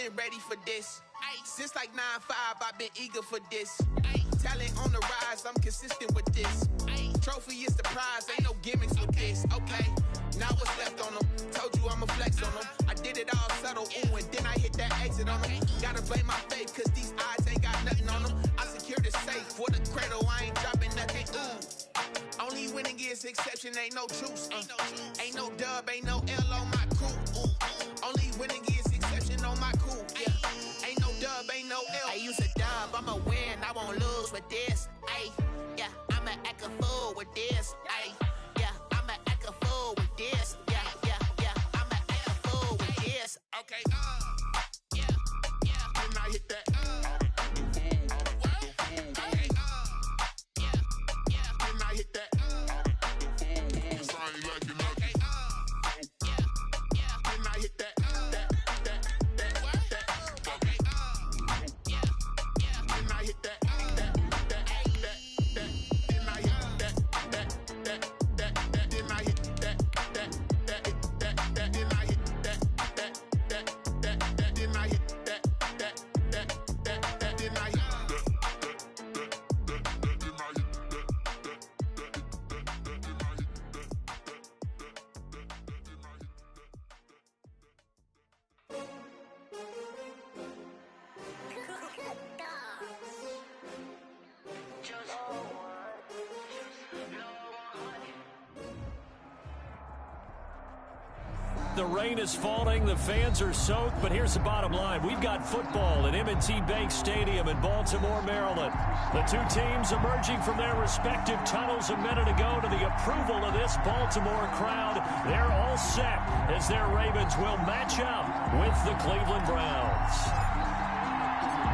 been ready for this. Since like 9-5, I've been eager for this. Talent on the rise, I'm consistent with this. Trophy is the prize, ain't no gimmicks with this. Okay, now what's left on them? Told you I'ma flex on them. I did it all subtle, ooh, and then I hit that exit on them. Gotta blame my faith, cause these odds ain't got nothing on them. I secure the safe for the cradle, I ain't dropping nothing, ooh. Only winning is exception, ain't no truce. Ain't no dub, ain't no L on my crew. Only winning is exception on my crew. Yeah, ain't no dub, ain't no L. I use a dub, I'ma win, I won't lose with this. Ay, yeah, I'ma act a fool with this. Ay, yeah, I'ma act a fool with this. Yeah, yeah, yeah, I'ma act a fool with this. Okay, yeah, yeah. Then I hit that. The rain is falling, the fans are soaked, but here's the bottom line. We've got football at M&T Bank Stadium in Baltimore, Maryland. The two teams emerging from their respective tunnels a minute ago to the approval of this Baltimore crowd. They're all set as their Ravens will match up with the Cleveland Browns.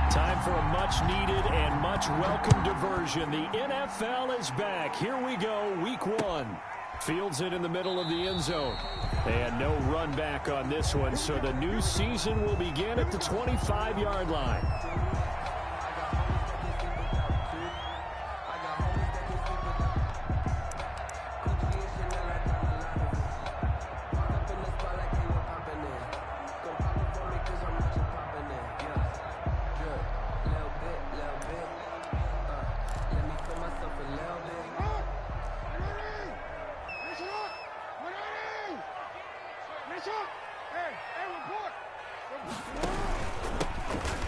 Time for a much-needed and much-welcome diversion. The NFL is back. Here we go, week one. Fields it in the middle of the end zone. And no run back on this one, so the new season will begin at the 25-yard line.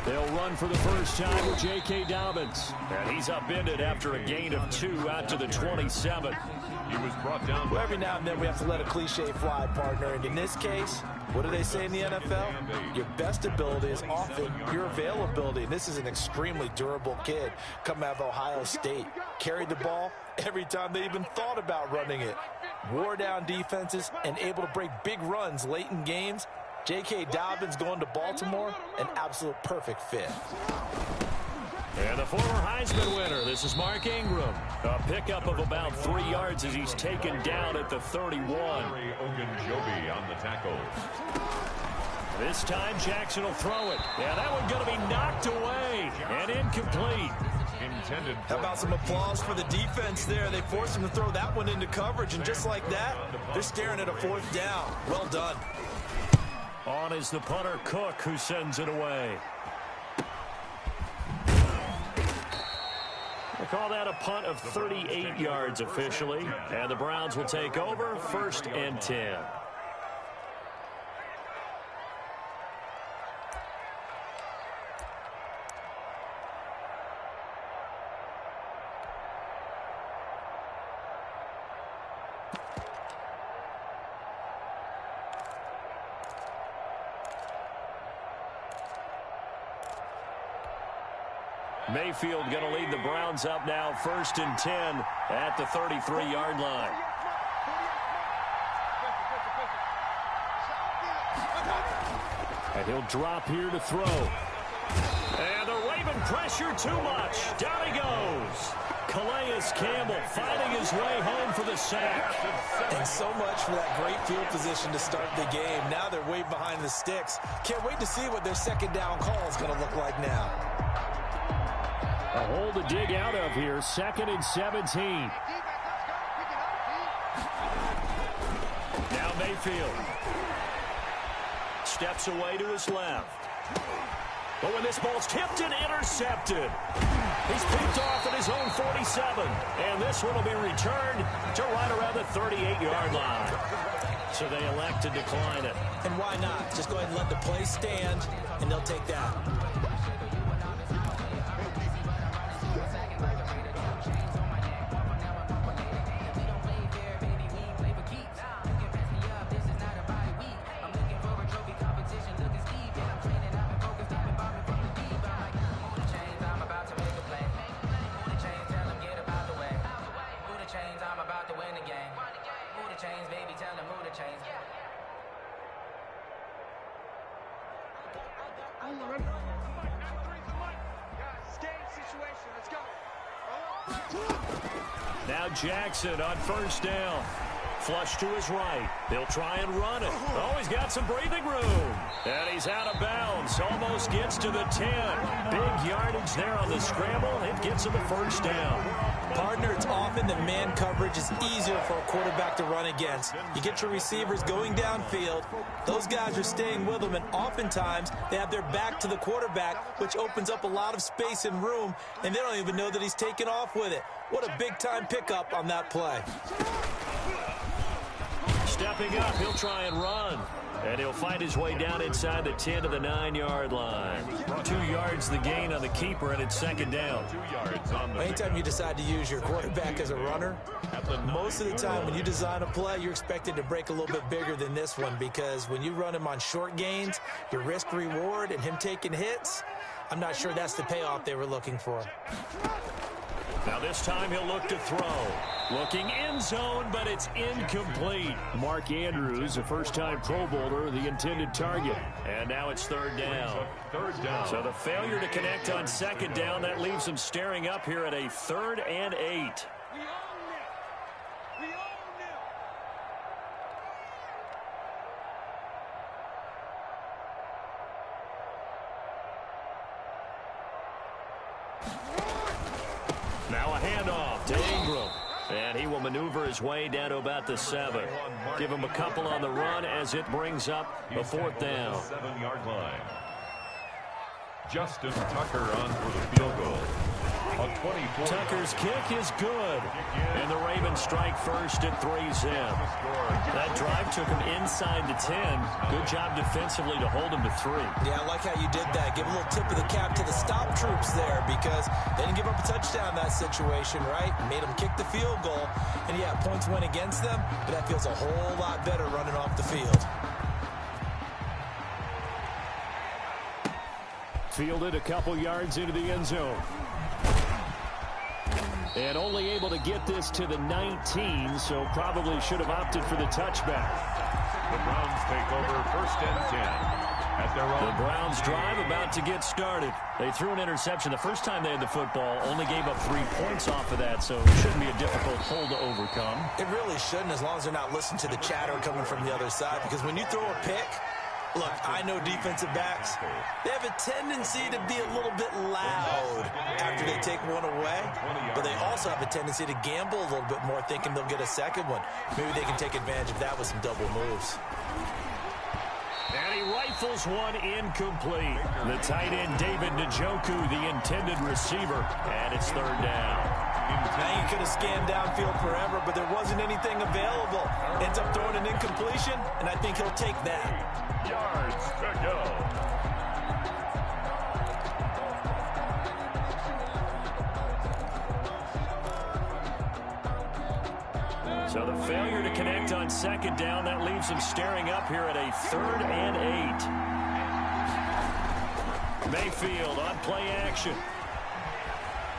They'll run for the first time with J.K. Dobbins. And he's upended after a gain of 2 out to the 27. He was brought down. Well, every now and then we have to let a cliche fly, partner. And in this case, what do they say in the NFL? Your best ability is often your availability. And this is an extremely durable kid coming out of Ohio State. Carried the ball every time they even thought about running it. Wore down defenses and able to break big runs late in games. J.K. Dobbins going to Baltimore, an absolute perfect fit. And the former Heisman winner, this is Mark Ingram. A pickup of about 3 yards as he's taken down at the 31. Ogunjobi on the tackle. This time Jackson will throw it. Yeah, that one's going to be knocked away and incomplete. Intended. How about some applause for the defense there? They forced him to throw that one into coverage, and just like that, they're staring at a 4th down. Well done. On is the punter, Cook, who sends it away. They call that a punt of 38 yards officially, and the Browns will take over 1st and 10. Mayfield going to lead the Browns up now 1st and 10 at the 33-yard line. And he'll drop here to throw. And the Raven pressure too much. Down he goes. Calais Campbell fighting his way home for the sack. And so much for that great field position to start the game. Now they're way behind the sticks. Can't wait to see what their 2nd down call is going to look like now. A hole to dig out of here, 2nd and 17. Now Mayfield steps away to his left. But when this ball's tipped and intercepted, he's picked off at his own 47. And this one will be returned to right around the 38-yard line. So they elect to decline it. And why not? Just go ahead and let the play stand, and they'll take that. Now Jackson on first down. Flush to his right. They'll try and run it. Oh, he's got some breathing room. And he's out of bounds. Almost gets to the 10. Big yardage there on the scramble. It gets him a first down. Partner, it's often that man coverage is easier for a quarterback to run against. You get your receivers going downfield. Those guys are staying with them, and oftentimes they have their back to the quarterback, which opens up a lot of space and room, and they don't even know that he's taken off with it. What a big-time pickup on that play. Stepping up, he'll try and run. And he'll find his way down inside the 10 to the 9-yard line. 2 yards the gain on the keeper, and it's second down. 2 yards on the Anytime you decide to use your quarterback as a runner, most of the time when you design a play, you're expected to break a little bit bigger than this one, because when you run him on short gains, your risk-reward and him taking hits, I'm not sure that's the payoff they were looking for. Now this time he'll look to throw. Looking end zone, but it's incomplete. Mark Andrews, a first-time Pro Bowler, the intended target. And now it's third down. So the failure to connect on second down, that leaves them staring up here at a 3rd and 8. Now a handoff to Ingram. And he will maneuver his way down to about the 7. Give him a couple on the run as it brings up a 4th down. 7-yard line. Justin Tucker on for the field goal. Tucker's kick is good. And the Ravens strike first at 3-zip. That drive took him inside the 10. Good job defensively to hold him to 3. Yeah, I like how you did that. Give a little tip of the cap to the stop troops there, because they didn't give up a touchdown in that situation, right? Made them kick the field goal. And yeah, points went against them, but that feels a whole lot better running off the field. Fielded a couple yards into the end zone. And only able to get this to the 19, so probably should have opted for the touchback. The Browns take over 1st and 10. At their own. The Browns drive about to get started. They threw an interception the first time they had the football, only gave up 3 points off of that, so it shouldn't be a difficult hole to overcome. It really shouldn't, as long as they're not listening to the chatter coming from the other side, because when you throw a pick, look, I know defensive backs, they have a tendency to be a little bit loud after they take one away, but they also have a tendency to gamble a little bit more, thinking they'll get a second one. Maybe they can take advantage of that with some double moves. And he rifles one incomplete. The tight end, David Njoku, the intended receiver, and it's 3rd down. Now you could have scanned downfield forever, but there wasn't anything available. Ends up throwing an incompletion, and I think he'll take that. Yards to go. So the failure to connect on second down, that leaves him staring up here at a 3rd and 8. Mayfield on play action.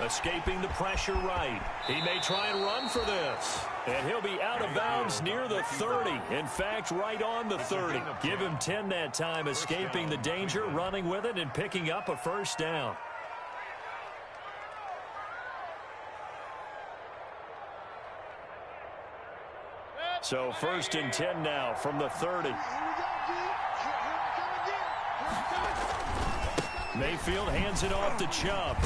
Escaping the pressure right. He may try and run for this. And he'll be out of bounds near the 30. In fact, right on the 30. Give him 10 that time, escaping the danger, running with it, and picking up a 1st down. So 1st and 10 now from the 30. Mayfield hands it off to Chubb.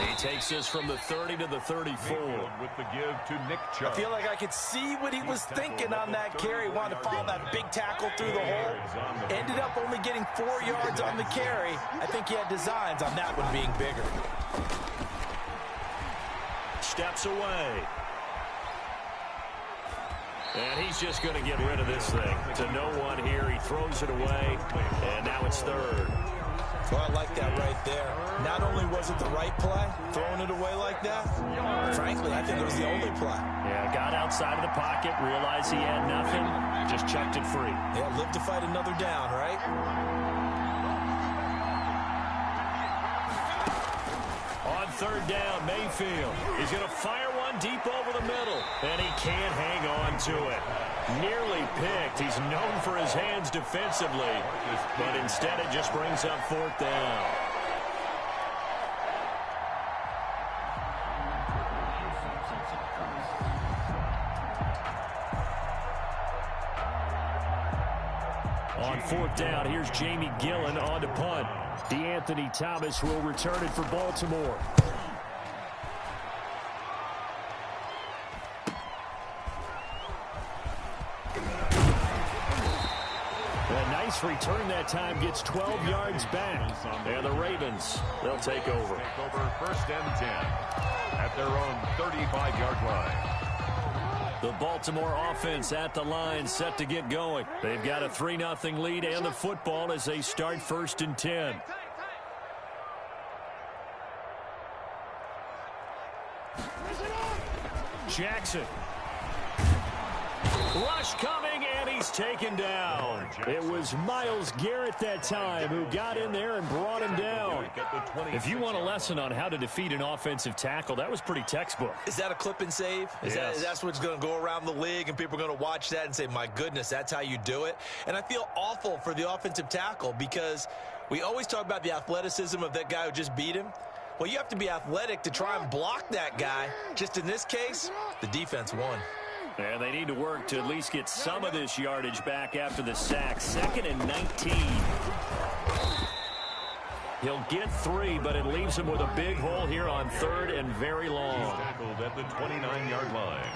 He takes this from the 30 to the 34. With the give to Nick Chubb. I feel like I could see what he was thinking on that carry. Wanted to follow that big tackle through the hole. Ended up only getting 4 yards on the carry. I think he had designs on that one being bigger. Steps away. And he's just going to get rid of this thing. To no one here. He throws it away. And now it's third. Well, I like that right there. Not only was it the right play, throwing it away like that, frankly, I think it was the only play. Yeah, got outside of the pocket, realized he had nothing, just chucked it free. Yeah, live to fight another down, right? On third down, Mayfield. He's going to fire one deep over the middle, and he can't hang on to it. Nearly picked. He's known for his hands defensively, but instead it just brings up fourth down. On fourth down, here's Jamie Gillen on to punt. DeAnthony Thomas will return it for Baltimore. A nice return that time, gets 12 yards back. And the Ravens, they'll take over. First and 10 at their own 35-yard line. The Baltimore offense at the line, set to get going. They've got a 3-0 lead and the football as they start first and 10. Jackson. Rush coming, and he's taken down. It was Myles Garrett that time who got in there and brought him down. If you want a lesson on how to defeat an offensive tackle, that was pretty textbook. Is that a clip and save? That's what's going to go around the league, and people are going to watch that and say, my goodness, that's how you do it? And I feel awful for the offensive tackle because we always talk about the athleticism of that guy who just beat him. Well, you have to be athletic to try and block that guy. Just in this case, the defense won. And they need to work to at least get some of this yardage back after the sack. 2nd and 19. He'll get 3, but it leaves him with a big hole here on 3rd and very long. He's tackled at the 29-yard line.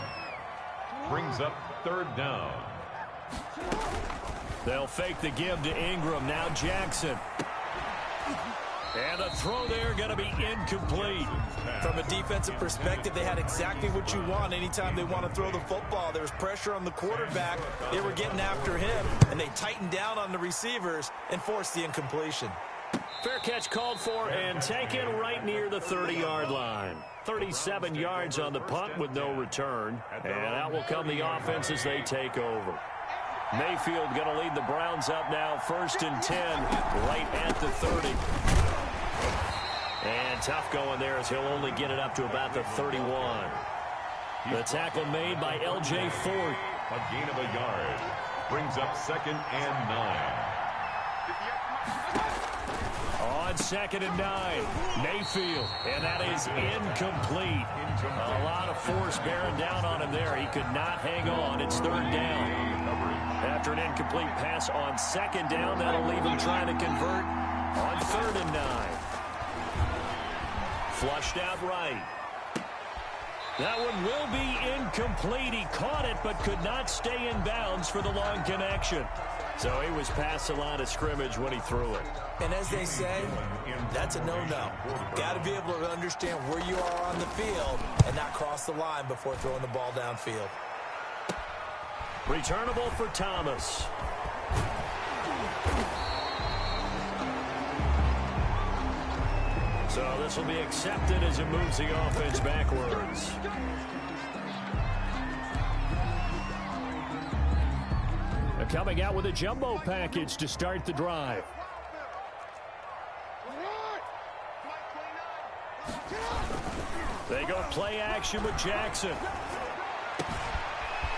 Brings up 3rd down. They'll fake the give to Ingram. Now Jackson. And the throw there going to be incomplete. From a defensive perspective, they had exactly what you want anytime they want to throw the football. There was pressure on the quarterback. They were getting after him, and they tightened down on the receivers and forced the incompletion. Fair catch called for and taken right near the 30-yard line. 37 yards on the punt with no return. And out will come the offense as they take over. Mayfield going to lead the Browns up now, 1st and 10, right at the 30. And tough going there as he'll only get it up to about the 31. The tackle made by L.J. Fort. A gain of a yard. Brings up 2nd and 9. On 2nd and 9, Mayfield. And that is incomplete. A lot of force bearing down on him there. He could not hang on. It's 3rd down. After an incomplete pass on 2nd down, that'll leave him trying to convert on 3rd and 9. Flushed out right. That one will be incomplete. He caught it but could not stay in bounds for the long connection. So he was past the line of scrimmage when he threw it. And as they say, that's a no-no. Got to be able to understand where you are on the field and not cross the line before throwing the ball downfield. Returnable for Thomas. So this will be accepted as it moves the offense backwards. They're coming out with a jumbo package to start the drive. They go play action with Jackson.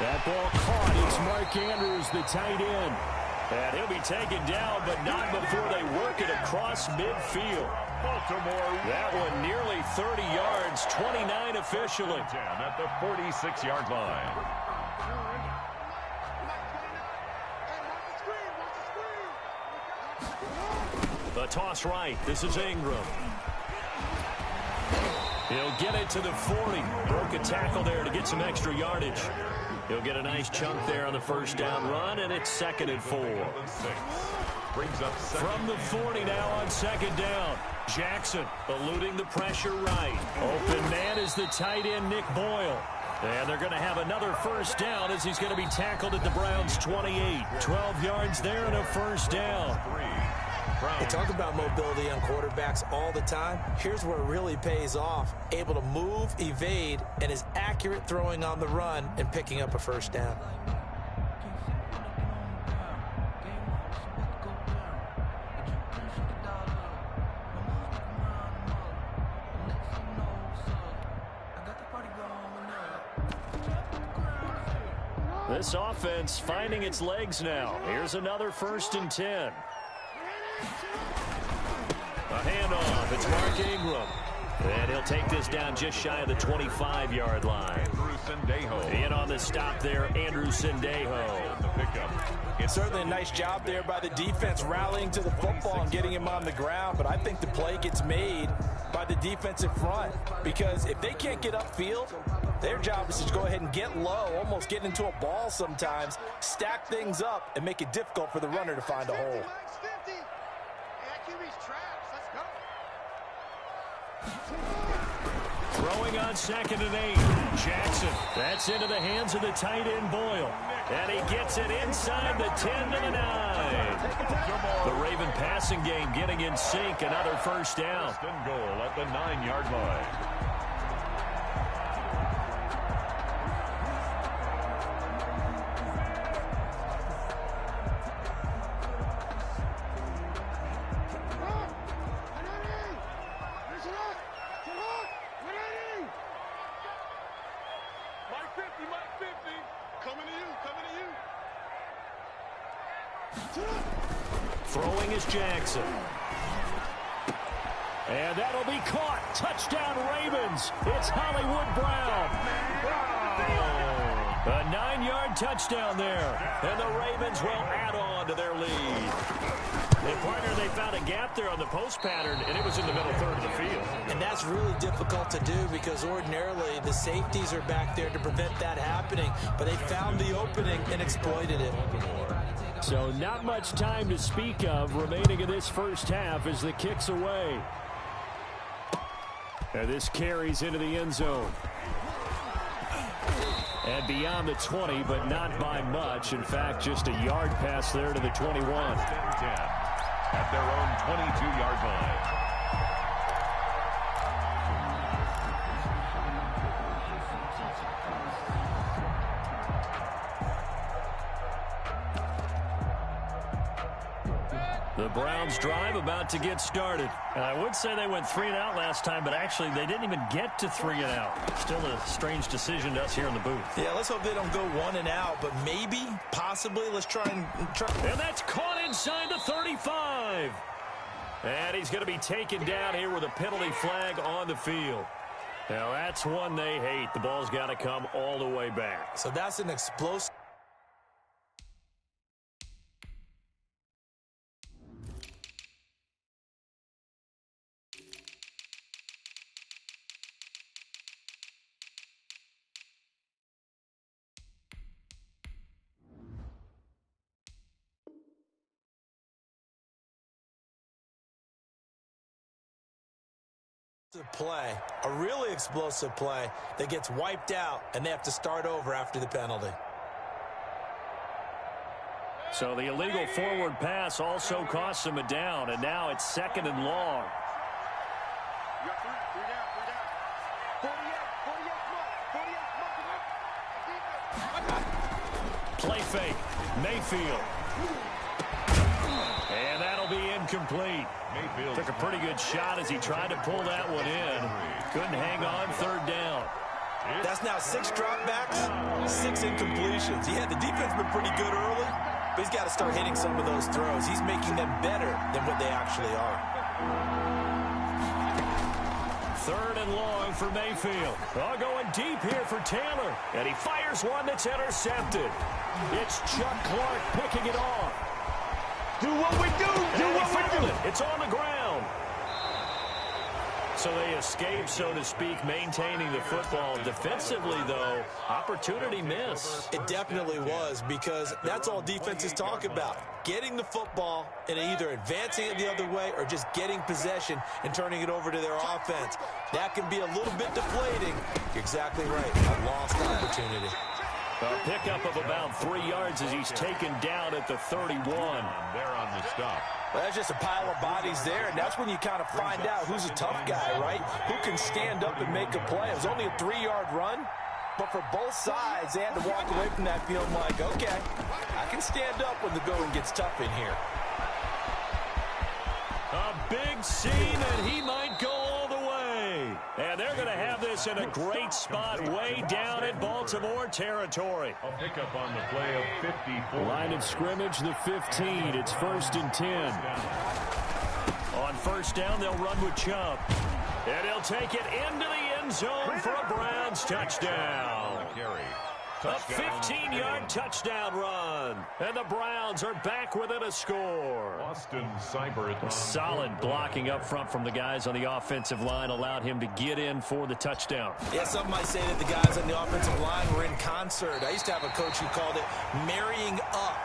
That ball caught. It's Mark Andrews, the tight end. And he'll be taken down, but not before they work it across midfield. Baltimore. That one nearly 30 yards, 29 officially. At the 46-yard line. The toss right. This is Ingram. He'll get it to the 40. Broke a tackle there to get some extra yardage. He'll get a nice chunk there on the first down run, and it's 2nd and 4. From the 40 now on 2nd down. Jackson eluding the pressure right. Open man is the tight end, Nick Boyle. And they're going to have another first down as he's going to be tackled at the Browns' 28. 12 yards there and a first down. They talk about mobility on quarterbacks all the time. Here's where it really pays off. Able to move, evade, and is accurate throwing on the run and picking up a first down. This offense finding its legs now. Here's another 1st and 10. A handoff. It's Mark Ingram. And he'll take this down just shy of the 25-yard line. In on the stop there, Andrew Sendejo. It's certainly a nice job there by the defense rallying to the football and getting him on the ground. But I think the play gets made by the defensive front. Because if they can't get upfield, their job is to go ahead and get low, almost get into a ball sometimes, stack things up, and make it difficult for the runner to find a hole. Throwing on 2nd and 8. Jackson. That's into the hands of the tight end, Boyle. And he gets it inside the 10 to the 9. The Raven passing game getting in sync. Another first down. Goal at the 9-yard line. Throwing is Jackson. And that'll be caught. Touchdown Ravens. It's Hollywood Brown. A 9-yard touchdown there. And the Ravens will add on to their lead. And partner, they found a gap there on the post pattern, and it was in the middle third of the field. And that's really difficult to do because ordinarily the safeties are back there to prevent that happening. But they found the opening and exploited it. So not much time to speak of remaining in this first half as the kick's away. And this carries into the end zone. And beyond the 20, but not by much. In fact, just a yard pass there to the 21. At their own 22-yard line. The Browns drive about to get started. And I would say they went 3 and out last time, but actually they didn't even get to 3 and out. Still a strange decision to us here in the booth. Yeah, let's hope they don't go 1 and out, but maybe, possibly, let's try. And that's caught inside the 35. And he's going to be taken down here with a penalty flag on the field. Now that's one they hate. The ball's got to come all the way back. So that's an explosive. Play, a really explosive play that gets wiped out, and they have to start over after the penalty. So the illegal forward pass also costs them a down, and now it's 2nd and long. Play fake, Mayfield. And that'll be incomplete. Mayfield took a pretty good shot as he tried to pull that one in. Couldn't hang on, 3rd down. That's now 6 dropbacks, 6 incompletions. Yeah, the defense been pretty good early, but he's got to start hitting some of those throws. He's making them better than what they actually are. 3rd and long for Mayfield. Oh, going deep here for Taylor. And he fires one that's intercepted. It's Chuck Clark picking it off. Do what we do. Do what we do. It's on the ground. So they escape, so to speak, maintaining the football. Defensively, though, opportunity miss. It definitely was, because that's all defenses talk about. Getting the football and either advancing it the other way or just getting possession and turning it over to their offense. That can be a little bit deflating. You're exactly right. A lost opportunity. A pickup of about 3 yards as he's taken down at the 31. They're on the stop. Well, there's just a pile of bodies there, and that's when you kind of find out who's a tough guy, right? Who can stand up and make a play. It was only a 3-yard run, but for both sides, they had to walk away from that feeling like, okay, I can stand up when the going gets tough in here. A big scene, and he might go all the way. And they're going to have this in a great spot way down in Baltimore territory. A pickup on the play of 54. Line of scrimmage, the 15. It's 1st and 10. On first down, they'll run with Chubb. And he'll take it into the end zone for a Browns touchdown. A 15-yard touchdown run. And the Browns are back within a score. Austin Cyber. Solid blocking up front from the guys on the offensive line allowed him to get in for the touchdown. Yeah, some might say that the guys on the offensive line were in concert. I used to have a coach who called it marrying up,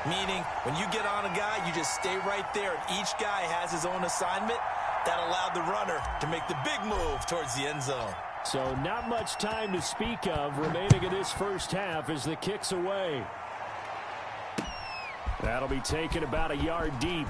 meaning when you get on a guy, you just stay right there, and each guy has his own assignment. That allowed the runner to make the big move towards the end zone. So not much time to speak of remaining in this first half as the kick's away. That'll be taken about a yard deep.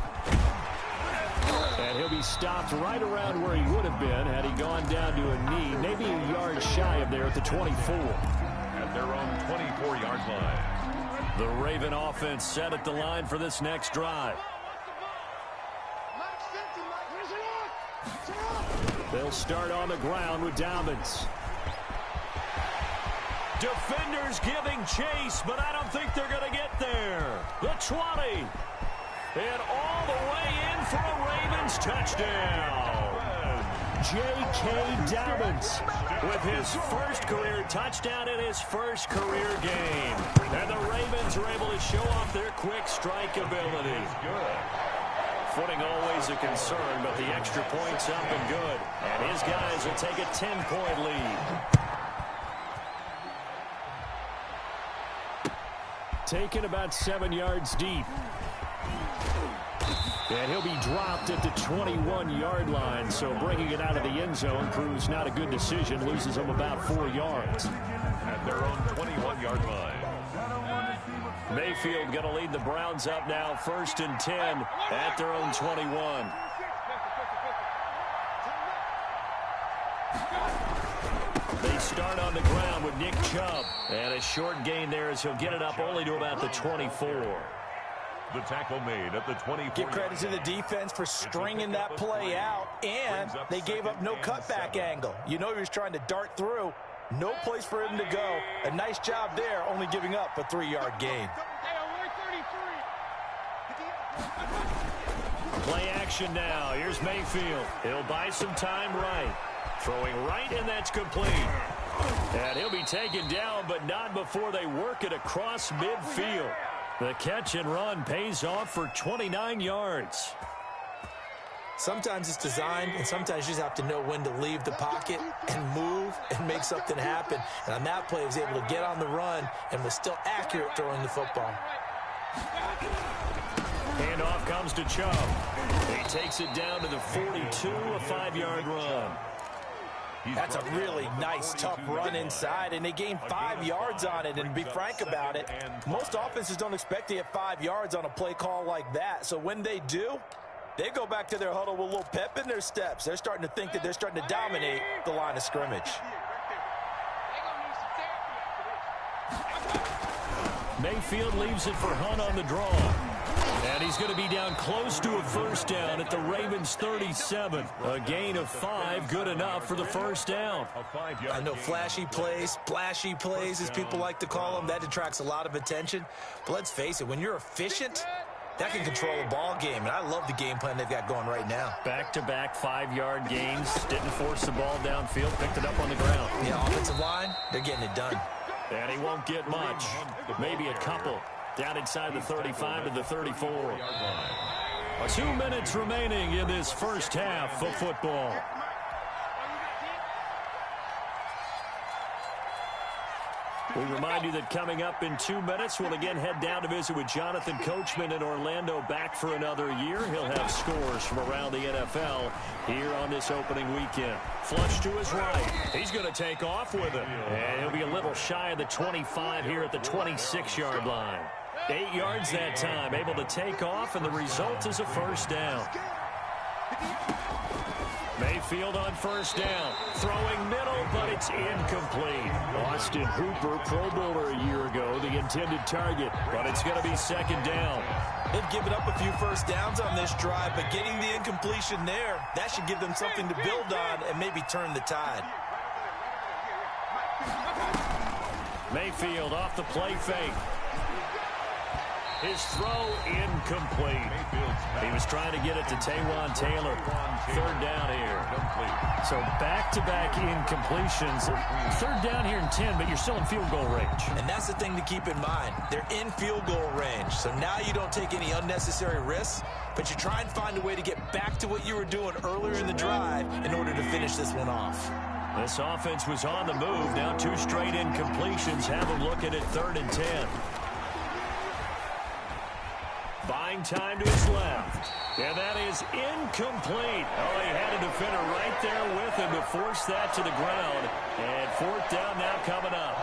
And he'll be stopped right around where he would have been had he gone down to a knee, maybe a yard shy of there at the 24. At their own 24-yard line. The Raven offense set at the line for this next drive. They'll start on the ground with Dobbins. Defenders giving chase, but I don't think they're going to get there. The 20. And all the way in for a Ravens touchdown. J.K. Dobbins with his first career touchdown in his first career game. And the Ravens are able to show off their quick strike ability. Footing always a concern, but the extra point's up and good. And his guys will take a 10-point lead. Taken about 7 yards deep. And he'll be dropped at the 21-yard line, so bringing it out of the end zone proves not a good decision. Loses them about 4 yards. At their own 21-yard line. Mayfield going to lead the Browns up now, 1st and 10 at their own 21. They start on the ground with Nick Chubb. And a short gain there as he'll get it up only to about the 24. The tackle made at the 24. Give credit to the defense for stringing that play out, and they gave up no cutback angle. You know he was trying to dart through. No place for him to go. A nice job there, only giving up a 3-yard gain. Play action now. Here's Mayfield. He'll buy some time right. Throwing right, and that's complete. And he'll be taken down, but not before they work it across midfield. The catch and run pays off for 29 yards. Sometimes it's designed, and sometimes you just have to know when to leave the pocket and move and make something happen. And on that play, he was able to get on the run and was still accurate throwing the football. Handoff comes to Chubb. He takes it down to the 42, a 5-yard run. That's a really nice, tough run inside, and they gained 5 yards on it. And to be frank about it, most offenses don't expect to get 5 yards on a play call like that. So when they do, they go back to their huddle with a little pep in their steps. They're starting to think that they're starting to dominate the line of scrimmage. Mayfield leaves it for Hunt on the draw. And he's going to be down close to a first down at the Ravens' 37. A gain of 5, good enough for the first down. I know flashy plays, splashy plays, as people like to call them, that attracts a lot of attention. But let's face it, when you're efficient, that can control a ball game. And I love the game plan they've got going right now. Back-to-back 5-yard gains. Didn't force the ball downfield. Picked it up on the ground. Yeah, offensive line, they're getting it done. And he won't get much. Maybe a couple. Down inside the 35 to the 34. 2 2 minutes remaining in this first half of football. We'll remind you that coming up in 2 minutes, we'll again head down to visit with Jonathan Coachman in Orlando, back for another year. He'll have scores from around the NFL here on this opening weekend. Flush to his right. He's going to take off with it. And he'll be a little shy of the 25 here at the 26-yard line. 8 yards that time, able to take off, and the result is a first down. Mayfield on first down. Throwing middle, but it's incomplete. Austin Hooper, Pro Bowler a year ago, the intended target, but it's going to be second down. They've given up a few first downs on this drive, but getting the incompletion there, that should give them something to build on and maybe turn the tide. Mayfield off the play fake. His throw incomplete. He was trying to get it to Taywan Taylor. Third down here. So back-to-back incompletions. Third down here in 10, but you're still in field goal range. And that's the thing to keep in mind. They're in field goal range. So now you don't take any unnecessary risks, but you try and find a way to get back to what you were doing earlier in the drive in order to finish this one off. This offense was on the move. Now 2 straight incompletions have them looking at 3rd and 10. Buying time to his left. And that is incomplete. Oh, he had a defender right there with him to force that to the ground. And 4th down now coming up.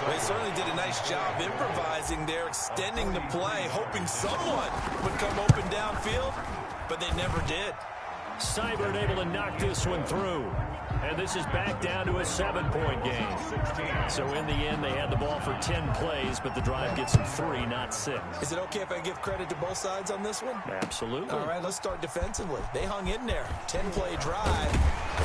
They certainly did a nice job improvising there, extending the play, hoping someone would come open downfield, but they never did. Seibert able to knock this one through. And this is back down to a 7-point game. So in the end, they had the ball for 10 plays, but the drive gets them 3, not 6. Is it okay if I give credit to both sides on this one? Absolutely. All right, let's start defensively. They hung in there. 10-play drive.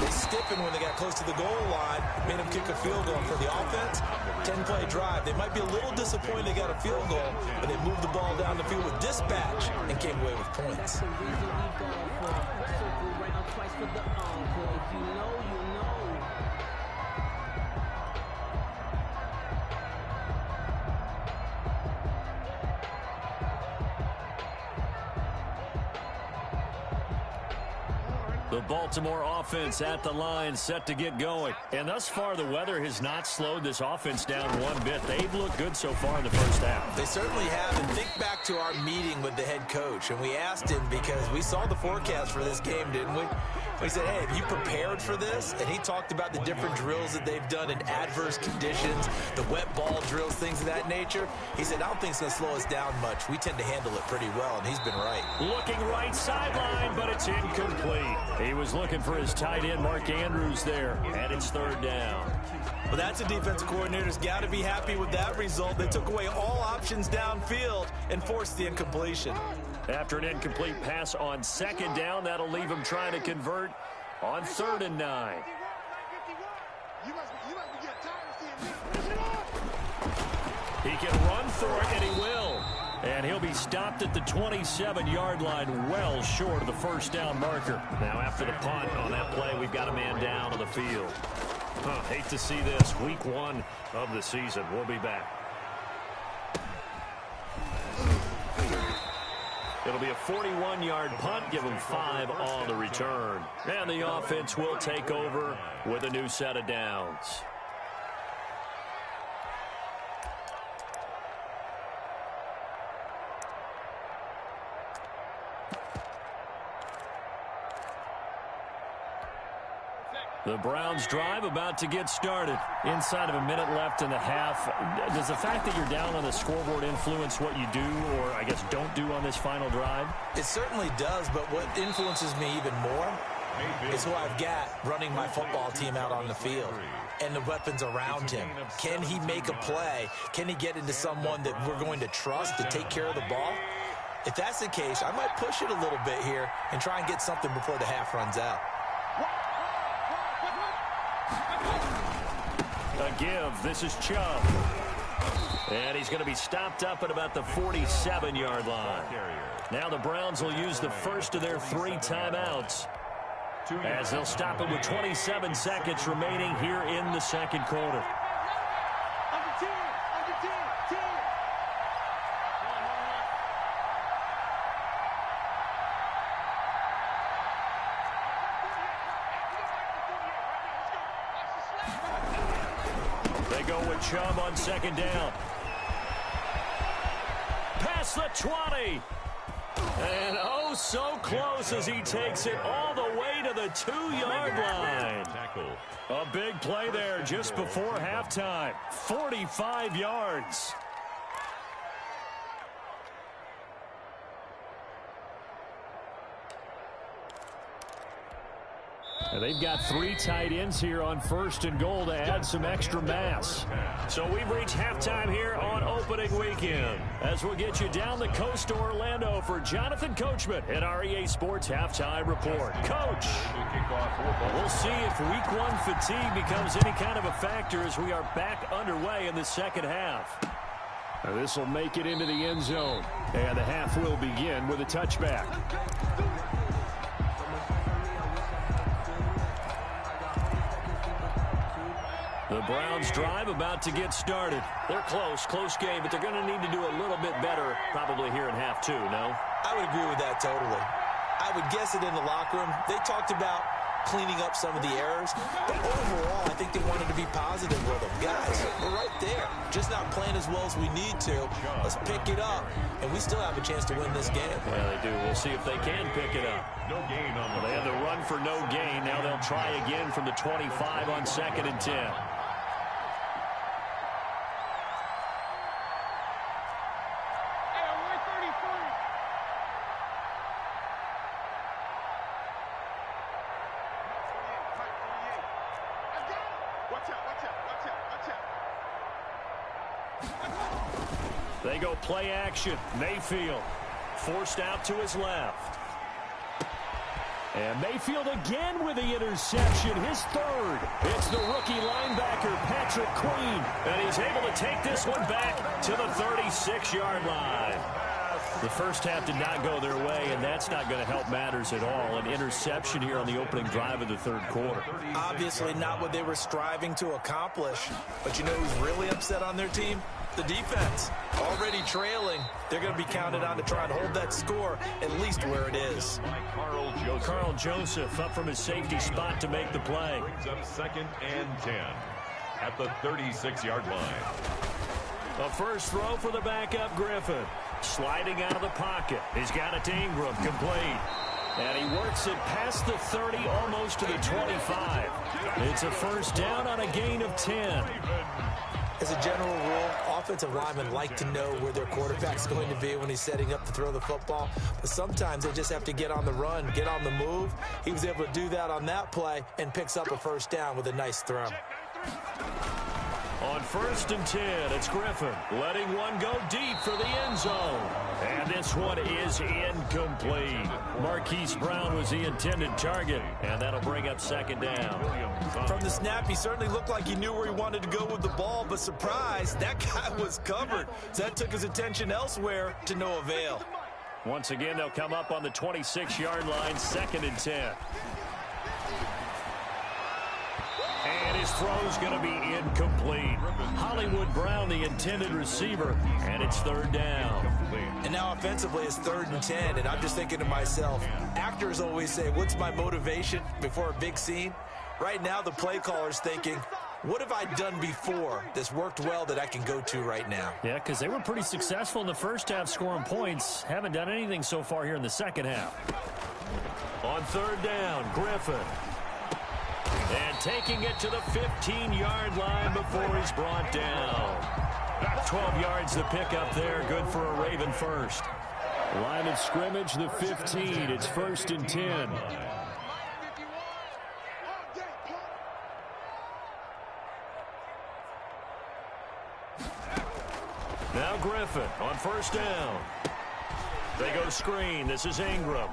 They stiffened when they got close to the goal line, made them kick a field goal. For the offense, 10-play drive. They might be a little disappointed they got a field goal, but they moved the ball down the field with dispatch and came away with points. The Baltimore offense at the line, set to get going. And thus far, the weather has not slowed this offense down one bit. They've looked good so far in the first half. They certainly have. And think back to our meeting with the head coach. And we asked him, because we saw the forecast for this game, didn't we? We said, hey, have you prepared for this? And he talked about the different drills that they've done in adverse conditions, the wet ball drills, things of that nature. He said, I don't think it's going to slow us down much. We tend to handle it pretty well, and he's been right. Looking right sideline, but it's incomplete. He was looking for his tight end, Mark Andrews, there, and it's 3rd down. Well, that's a defensive coordinator's got to be happy with that result. They took away all options downfield and forced the incompletion. After an incomplete pass on 2nd down, that'll leave him trying to convert on 3rd and 9. He can run for it, and he will. And he'll be stopped at the 27-yard line, well short of the first down marker. Now, after the punt on that play, we've got a man down on the field. Hate to see this. Week 1 of the season. We'll be back. It'll be a 41-yard punt, give them 5 on the return. And the offense will take over with a new set of downs. The Browns drive about to get started. Inside of a minute left in the half. Does the fact that you're down on the scoreboard influence what you do, or I guess don't do on this final drive? It certainly does, but what influences me even more is who I've got running my football team out on the field and the weapons around him. Can he make a play? Can he get into someone that we're going to trust to take care of the ball? If that's the case, I might push it a little bit here and try and get something before the half runs out. A give. This is Chubb. And he's going to be stopped up at about the 47-yard line. Now the Browns will use the first of their 3 timeouts, as they'll stop it with 27 seconds remaining here in the 2nd quarter. They go go with Chubb on second down. Past the 20. And oh, so close as he takes it all the way to the 2-yard line. A big play there just before halftime. 45 yards. And they've got 3 tight ends here on 1st and goal to add some extra mass. So we've reached halftime here on opening weekend, as we'll get you down the coast to Orlando for Jonathan Coachman at our EA Sports Halftime Report. Coach, we'll see if week 1 fatigue becomes any kind of a factor as we are back underway in the second half. This will make it into the end zone, and the half will begin with a touchback. The Browns drive about to get started. They're close game, but they're going to need to do a little bit better probably here in half 2, no? I would agree with that totally. I would guess it in the locker room. They talked about cleaning up some of the errors, but overall, I think they wanted to be positive with them. Guys, we're right there. Just not playing as well as we need to. Let's pick it up, and we still have a chance to win this game. Yeah, they do. We'll see if they can pick it up. No gain on the They had the run for no gain. Now they'll try again from the 25 on 2nd and 10. They go play action. Mayfield forced out to his left. And Mayfield again with the interception, his 3rd. It's the rookie linebacker, Patrick Queen. And he's able to take this one back to the 36-yard line. The first half did not go their way, and that's not going to help matters at all. An interception here on the opening drive of the 3rd quarter. Obviously not what they were striving to accomplish. But you know who's really upset on their team? The defense. Already trailing. They're going to be counted on to try and hold that score at least where it is. Carl Joseph up from his safety spot to make the play. Brings up 2nd and 10 at the 36-yard line. The first throw for the backup Griffin. Sliding out of the pocket. He's got it to Ingram, complete. And he works it past the 30, almost to the 25. It's a first down on a gain of 10. As a general rule, offensive linemen like to know where their quarterback's going to be when he's setting up to throw the football. But sometimes they just have to get on the run, get on the move. He was able to do that on that play and picks up a first down with a nice throw. On 1st and 10, it's Griffin letting one go deep for the end zone. And this one is incomplete. Marquise Brown was the intended target, and that'll bring up 2nd down. From the snap, he certainly looked like he knew where he wanted to go with the ball, but surprise, that guy was covered. So that took his attention elsewhere to no avail. Once again, they'll come up on the 26-yard line, 2nd and 10. And his throw's going to be incomplete. Hollywood Brown, the intended receiver, and it's 3rd down. And now offensively it's 3rd and 10, and I'm just thinking to myself, actors always say, what's my motivation before a big scene? Right now the play caller's thinking, what have I done before that's worked well that I can go to right now? Yeah, because they were pretty successful in the first half scoring points. Haven't done anything so far here in the second half. On 3rd down, Griffin. And taking it to the 15-yard line before he's brought down. 12 yards the pickup there. Good for a Raven first. Line of scrimmage, the 15. It's 1st and 10. Now Griffin on 1st down. They go screen. This is Ingram.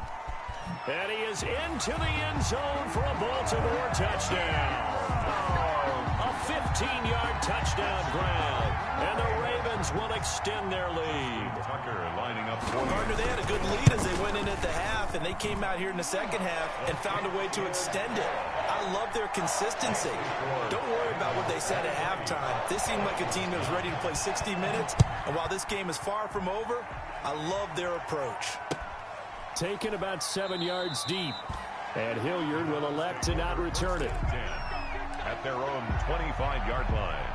And he is into the end zone for a Baltimore touchdown. Oh, a 15-yard touchdown grab. And the Ravens will extend their lead. Tucker lining up for Partner, they had a good lead as they went in at the half, and they came out here in the second half and found a way to extend it. I love their consistency. Don't worry about what they said at halftime. This seemed like a team that was ready to play 60 minutes, and while this game is far from over, I love their approach. Taken about 7 yards deep. And Hilliard will elect to not return it. at their own 25-yard line.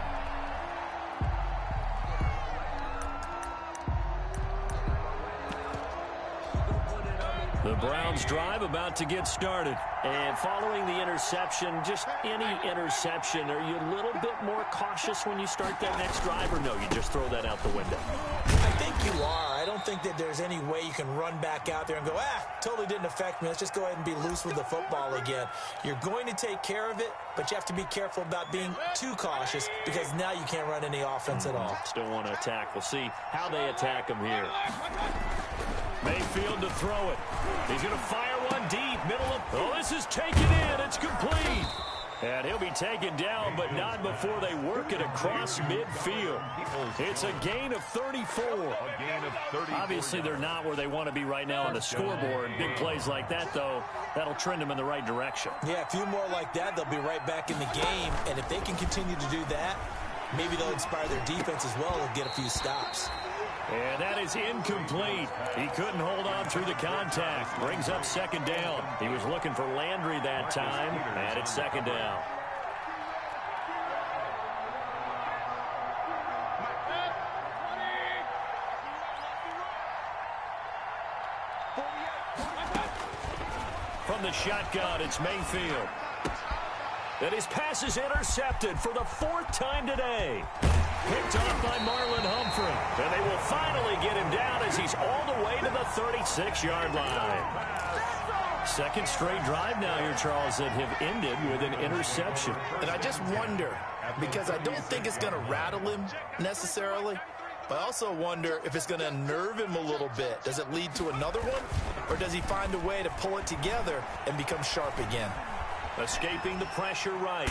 The Browns drive about to get started. And following the interception, just any interception, are you a little bit more cautious when you start that next drive, or no, you just throw that out the window? I think you are. I don't think that there's any way you can run back out there and go, totally didn't affect me. Let's just go ahead and be loose with the football again. You're going to take care of it, but you have to be careful about being too cautious because now you can't run any offense at all. Still want to attack. We'll see how they attack him here. Mayfield to throw it. He's going to fire one deep. Middle of... Oh, this is taken in. It's complete. And he'll be taken down, but not before they work it across midfield. It's a gain of 34. Obviously, they're not where they want to be right now on the scoreboard. Big plays like that, though, that'll trend them in the right direction. Yeah, a few more like that, they'll be right back in the game. And if they can continue to do that, maybe they'll inspire their defense as well and get a few stops. And that is incomplete. He couldn't hold on through the contact. Brings up second down. He was looking for Landry that time, and it's second down. From the shotgun, it's Mayfield. And his pass is intercepted for the fourth time today. Picked off by Marlon Humphrey. And they will finally get him down as he's all the way to the 36-yard line. Second straight drive now here, Charles, that have ended with an interception. And I just wonder, because I don't think it's going to rattle him necessarily, but I also wonder if it's going to unnerve him a little bit. Does it lead to another one? Or does he find a way to pull it together and become sharp again? Escaping the pressure right.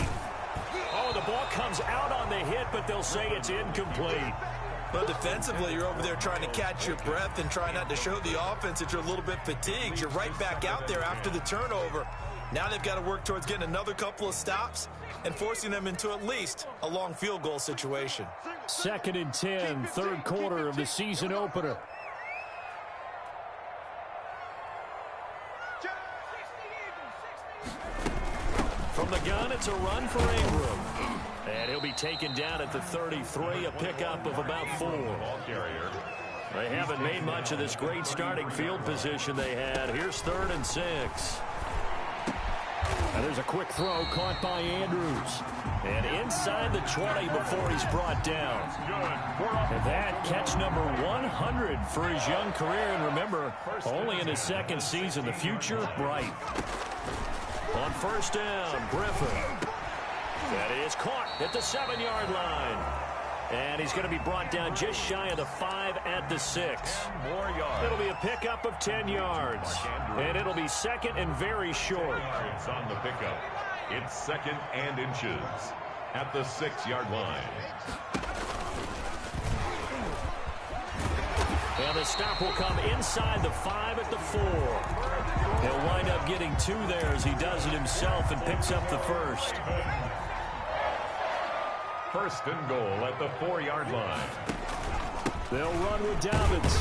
Oh, the ball comes out on the hit, but they'll say it's incomplete. Well, defensively, you're over there trying to catch your breath and try not to show the offense that you're a little bit fatigued. You're right back out there after the turnover. Now they've got to work towards getting another couple of stops and forcing them into at least a long field goal situation. 2nd and 10, third quarter of the season opener. From the gun, it's a run for Ingram. And he'll be taken down at the 33, a pickup of about 4. They haven't made much of this great starting field position they had. Here's 3rd and 6. And there's a quick throw caught by Andrews. And inside the 20 before he's brought down. And that catch number 100 for his young career. And remember, only in his second season, the future bright. On first down, Griffin. That is caught at the 7-yard line. And he's going to be brought down just shy of the 5 at the 6. More yards. It'll be a pickup of 10 yards. And it'll be second and very short. It's on the pickup. It's 2nd and inches at the 6-yard line. And the stop will come inside the 5 at the 4. He'll wind up getting 2 there as he does it himself and picks up the first. 1st and goal at the 4-yard line. They'll run with Dobbins.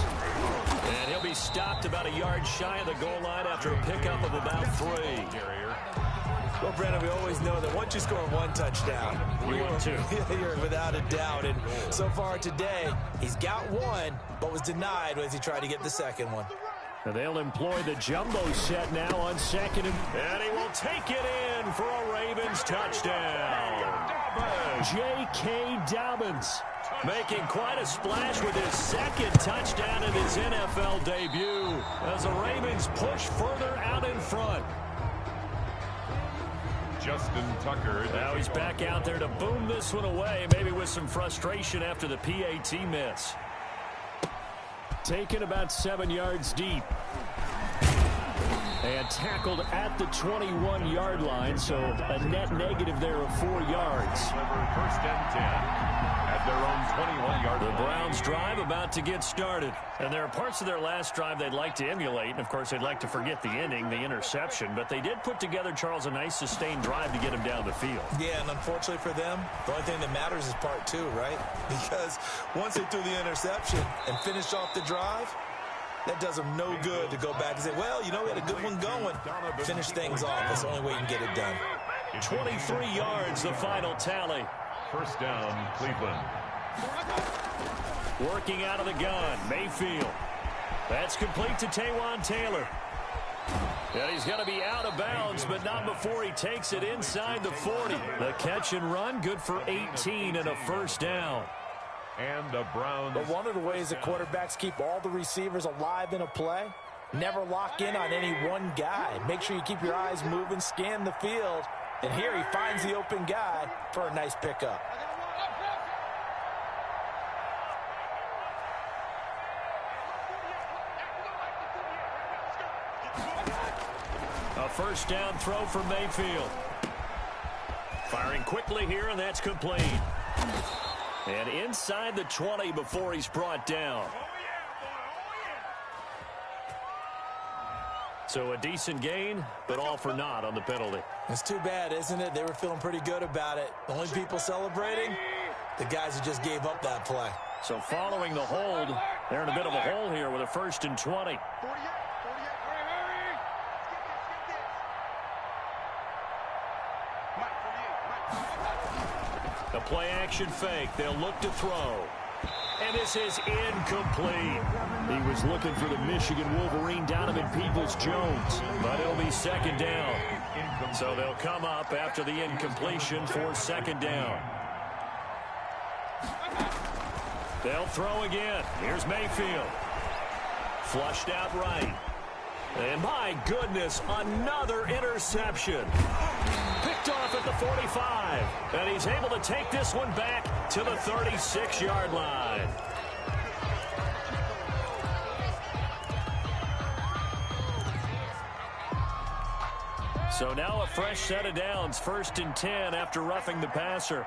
And he'll be stopped about a yard shy of the goal line after a pickup of about 3. Well, Brandon, we always know that once you score one touchdown, you want 2. You're without a doubt. And so far today, he's got 1, but was denied as he tried to get the second one. And they'll employ the jumbo set now on 2nd. And he will take it in for a Ravens touchdown. J.K. Dobbins making quite a splash with his 2nd touchdown in his NFL debut as the Ravens push further out in front. Justin Tucker. Now he's back out there to boom this one away, maybe with some frustration after the PAT miss. Taken about 7 yards deep. And tackled at the 21-yard line, so a net negative there of 4 yards. 1st and 10 at their own 21-yard line. The Browns drive about to get started. And there are parts of their last drive they'd like to emulate. And, of course, they'd like to forget the ending, the interception. But they did put together, Charles, a nice sustained drive to get him down the field. Yeah, and unfortunately for them, the only thing that matters is part 2, right? Because once they threw the interception and finished off the drive, that does them no good to go back and say, well, you know, we had a good one going. Finish things off. That's the only way you can get it done. 23 yards, the final tally. 1st down, Cleveland. Working out of the gun, Mayfield. That's complete to Taywan Taylor. And he's going to be out of bounds, but not before he takes it inside the 40. The catch and run, good for 18 and a first down. And the Browns. But one of the ways that quarterbacks keep all the receivers alive in a play, never lock in on any one guy. Make sure you keep your eyes moving, scan the field. And here he finds the open guy for a nice pickup. A first down throw for Mayfield. Firing quickly here, and that's complete. And inside the 20 before he's brought down. So a decent gain, but all for naught on the penalty. It's too bad, isn't it? They were feeling pretty good about it. The only people celebrating, the guys who just gave up that play. So following the hold, they're in a bit of a hole here with a 1st and 20. The play-action fake. They'll look to throw. And this is incomplete. He was looking for the Michigan Wolverine Donovan Peoples-Jones, but it'll be 2nd down. So they'll come up after the incompletion for 2nd down. They'll throw again. Here's Mayfield. Flushed out right. And my goodness, another interception. Picked off at the 45. And he's able to take this one back to the 36-yard line. So now a fresh set of downs. 1st and 10 after roughing the passer.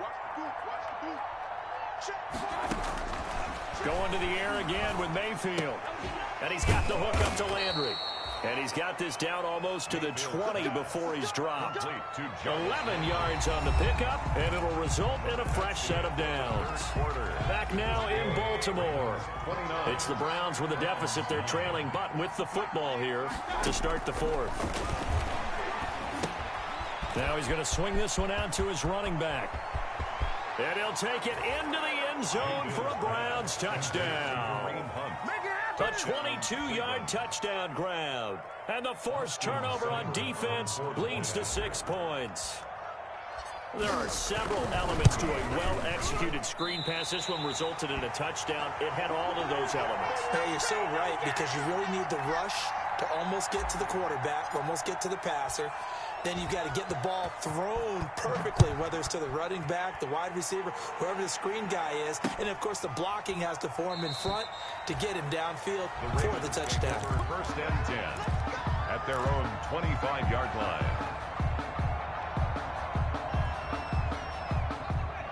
Going to the air again with Mayfield. And he's got the hook up to Landry. And he's got this down almost to the 20 before he's dropped. 11 yards on the pickup, and it'll result in a fresh set of downs. Back now in Baltimore. It's the Browns with a deficit. They're trailing, but with the football here to start the 4th. Now he's going to swing this one out to his running back. And he'll take it into the end zone for a Browns touchdown. A 22-yard touchdown grab. And the forced turnover on defense leads to 6 points. There are several elements to a well-executed screen pass. This one resulted in a touchdown. It had all of those elements. Hey, you're so right, because you really need the rush to almost get to the quarterback, almost get to the passer. Then you've got to get the ball thrown perfectly, whether it's to the running back, the wide receiver, whoever the screen guy is. And, of course, the blocking has to form in front to get him downfield for the touchdown. 1st and 10 at their own 25-yard line.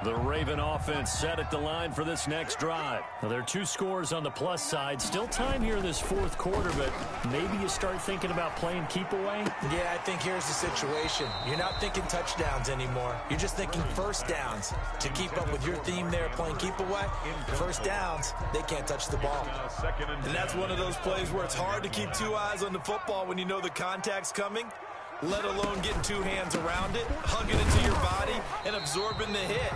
The Raven offense set at the line for this next drive. Now, there are 2 scores on the plus side. Still time here in this 4th quarter, but maybe you start thinking about playing keep away? Yeah, I think here's the situation. You're not thinking touchdowns anymore. You're just thinking first downs. To keep up with your theme there, playing keep away, first downs, they can't touch the ball. And that's one of those plays where it's hard to keep 2 eyes on the football when you know the contact's coming, let alone getting 2 hands around it, hugging it to your body, and absorbing the hit.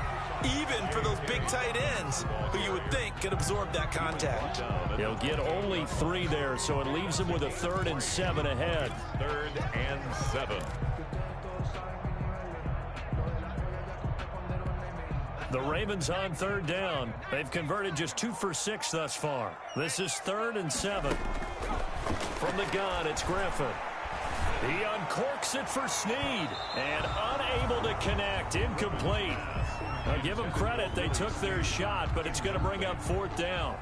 Even for those big tight ends who you would think could absorb that contact. He'll get only 3 there, so it leaves him with a 3rd and 7 ahead. 3rd and 7. The Ravens on 3rd down. They've converted just 2 for 6 thus far. This is 3rd and 7. From the gun, it's Griffin. He uncorks it for Snead, and unable to connect, incomplete. Now, give them credit, they took their shot, but it's going to bring up 4th down.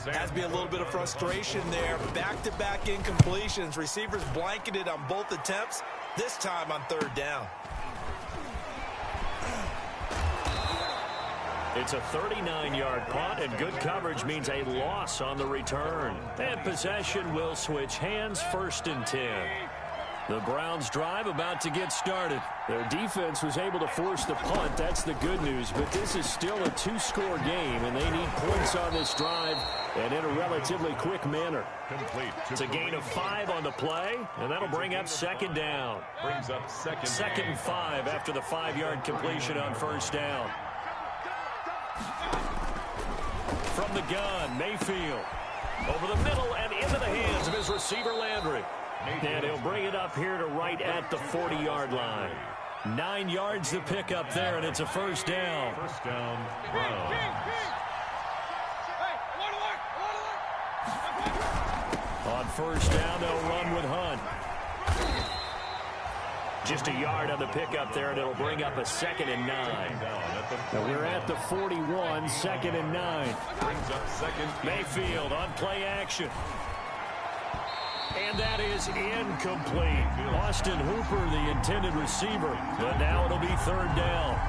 Has to be a little bit of frustration there. Back-to-back incompletions. Receivers blanketed on both attempts, this time on 3rd down. It's a 39-yard punt, and good coverage means a loss on the return. And possession will switch hands, 1st and 10. The Browns drive about to get started. Their defense was able to force the punt. That's the good news. But this is still a 2-score game, and they need points on this drive and in a relatively quick manner. It's a gain of 5 on the play, and that'll bring up 2nd down. Brings up 2nd and 5 after the 5-yard completion on 1st down. From the gun, Mayfield. Over the middle and into the hands of his receiver, Landry. And he'll bring it up here to right at the 40-yard line. 9 yards to pick up there, and it's a first down. First down, Browns. On first down, they'll run with Hunt. Just a yard on the pickup there, and it'll bring up a 2nd and 9. Now we're at the 41, 2nd and 9. Brings up second. Mayfield on play action. And that is incomplete. Austin Hooper, the intended receiver. But now it'll be 3rd down.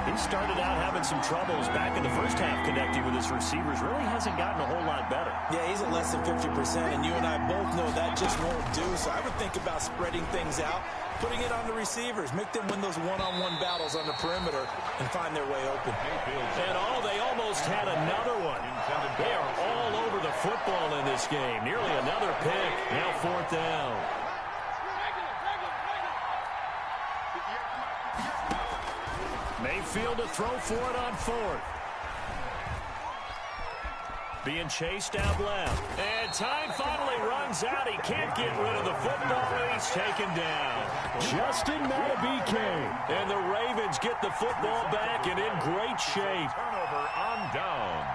He started out having some troubles back in the first half connecting with his receivers. Really hasn't gotten a whole lot better. Yeah, he's at less than 50%, and you and I both know that just won't do. So I would think about spreading things out, putting it on the receivers, make them win those one-on-one battles on the perimeter and find their way open. And they almost had another one. They are all over the football in this game. Nearly another pick. Now 4th down. Mayfield to throw for it on 4th. Being chased out left. And time finally runs out. He can't get rid of the football, and he's taken down. Justin Madubuike. And the Ravens get the football back and in great shape. Turnover on downs.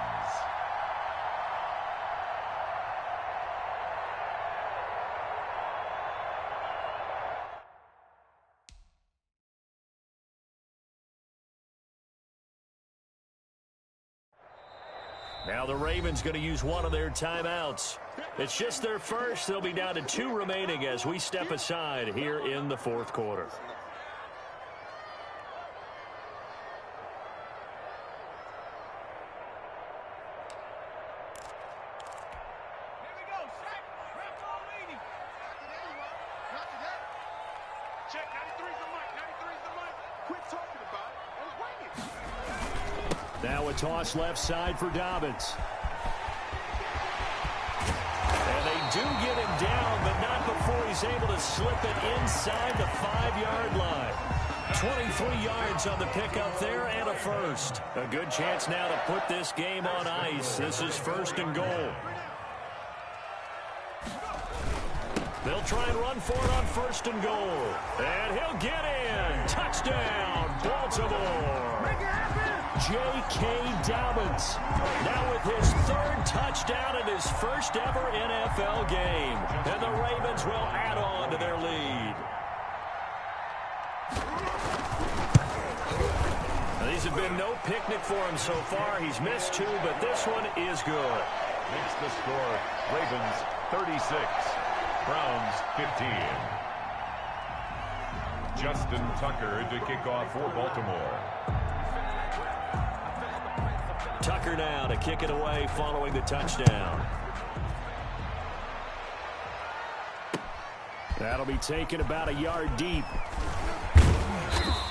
Now the Ravens going to use one of their timeouts. It's just their first. They'll be down to 2 remaining as we step aside here in the 4th quarter. Now a toss left side for Dobbins. And they do get him down, but not before he's able to slip it inside the 5-yard line. 23 yards on the pickup there and a first. A good chance now to put this game on ice. This is 1st and goal. They'll try and run for it on 1st and goal. And he'll get in. Touchdown, Baltimore. J.K. Dobbins now with his 3rd touchdown in his first ever NFL game. And the Ravens will add on to their lead. Now, these have been no picnic for him so far. He's missed 2, but this one is good. Makes the score Ravens 36, Browns 15. Justin Tucker to kick off for Baltimore. Tucker now to kick it away following the touchdown. That'll be taken about a yard deep.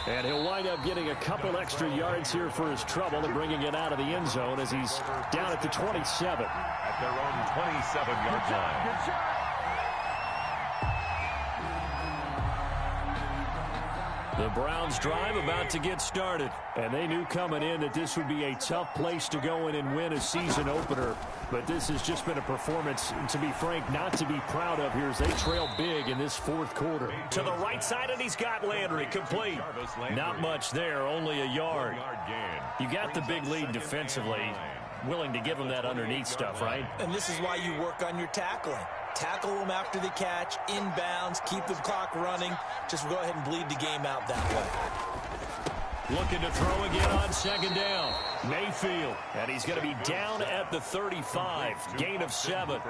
And he'll wind up getting a couple extra yards here for his trouble and bringing it out of the end zone as he's down at the 27. At their own 27-yard line. The Browns drive about to get started. And they knew coming in that this would be a tough place to go in and win a season opener. But this has just been a performance, to be frank, not to be proud of here as they trail big in this 4th quarter. To the right side, and he's got Landry complete. Not much there, only a yard. You got the big lead defensively. Willing to give them that underneath stuff, right? And this is why you work on your tackling. Tackle them after the catch, inbounds, keep the clock running. Just go ahead and bleed the game out that way. Looking to throw again on 2nd down. Mayfield, and he's going to be down at the 35. Gain of 7.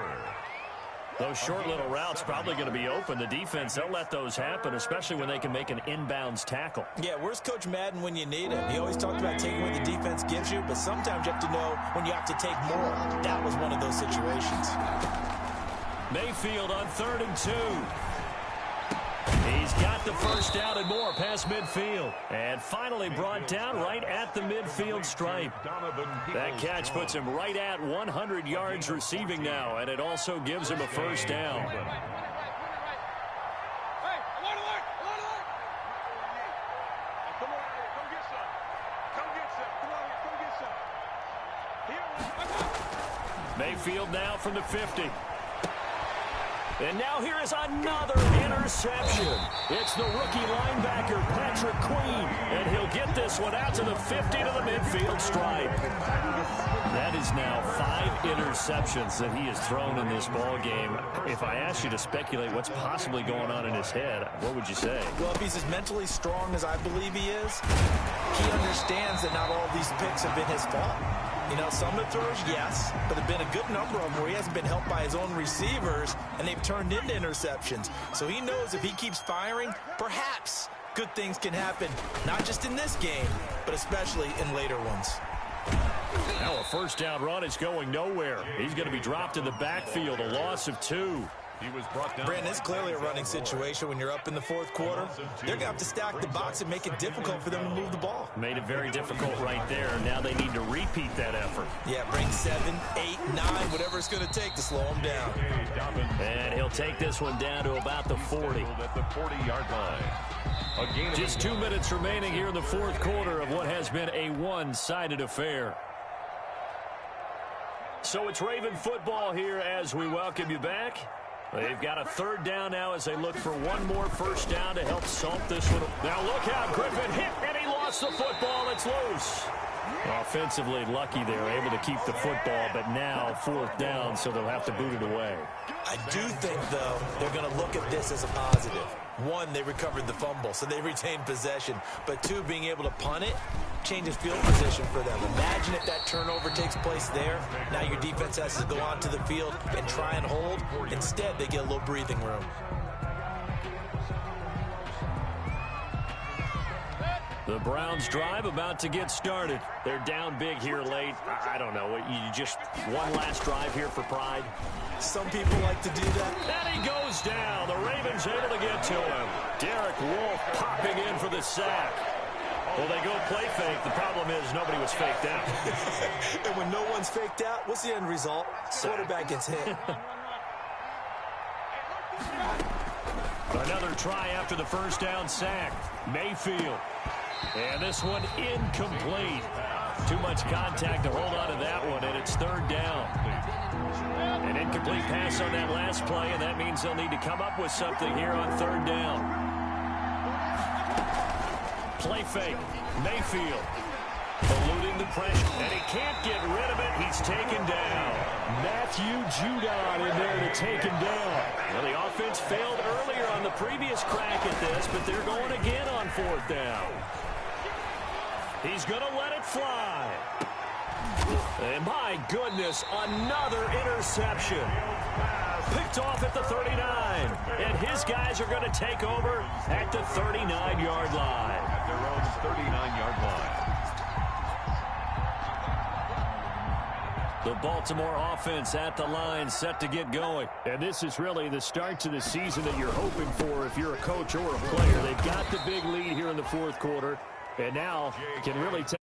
Those short little routes probably going to be open. The defense, they'll let those happen, especially when they can make an inbounds tackle. Yeah, where's Coach Madden when you need him? He always talked about taking what the defense gives you, but sometimes you have to know when you have to take more. That was one of those situations. Mayfield on 3rd and 2. He's got the first down and more past midfield. And finally brought down right at the midfield stripe. That catch puts him right at 100 yards receiving now, and it also gives him a first down. Mayfield now from the 50. And now here is another interception. It's the rookie linebacker, Patrick Queen, and he'll get this one out to the 50 to the midfield stripe. That is now 5 interceptions that he has thrown in this ball game. If I asked you to speculate what's possibly going on in his head, what would you say? Well, if he's as mentally strong as I believe he is, he understands that not all of these picks have been his fault. You know, some of the throws, yes, but there have been a good number of them where he hasn't been helped by his own receivers, and they've turned into interceptions. So he knows if he keeps firing, perhaps good things can happen, not just in this game, but especially in later ones. Now a first down run is going nowhere. He's going to be dropped in the backfield, a loss of 2. He was brought down. Brandon, it's clearly a running situation when you're up in the fourth quarter. They're going to have to stack the box and make it difficult for them to move the ball. Made it very difficult right there. Now they need to repeat that effort. Yeah, bring 7, 8, 9, whatever it's going to take to slow him down. And he'll take this one down to about the 40. At the 40-yard line. Just 2 minutes remaining here in the fourth quarter of what has been a one-sided affair. So it's Raven football here as we welcome you back. They've got a third down now as they look for one more first down to help salt this one. Now look out, Griffin hit, and he lost the football. It's loose. Offensively lucky they were able to keep the football, but now fourth down, so they'll have to boot it away. I do think, though, they're going to look at this as a positive. 1, they recovered the fumble, so they retained possession. But 2, being able to punt it changes field position for them. Imagine if that turnover takes place there. Now your defense has to go onto the field and try and hold. Instead, they get a little breathing room. The Browns drive about to get started. They're down big here late. I don't know. You just one last drive here for pride? Some people like to do that. And he goes down. The Ravens able to get to him. Derek Wolfe popping in for the sack. Well, they go play fake. The problem is nobody was faked out. And when no one's faked out, what's the end result? Quarterback gets hit. Another try after the first down sack. Mayfield. And this one incomplete. Too much contact to hold on to that one, and it's third down. An incomplete pass on that last play, and that means they'll need to come up with something here on third down. Play fake. Mayfield eluding the pressure, and he can't get rid of it. He's taken down. Matthew Judon in there to take him down. Well, the offense failed earlier on the previous crack at this, but they're going again on fourth down. He's going to let it fly. And my goodness, another interception. Picked off at the 39. And his guys are going to take over at the 39-yard line. At their own 39-yard line. The Baltimore offense at the line, set to get going. And this is really the start to the season that you're hoping for if you're a coach or a player. They've got the big lead here in the fourth quarter, and now can really take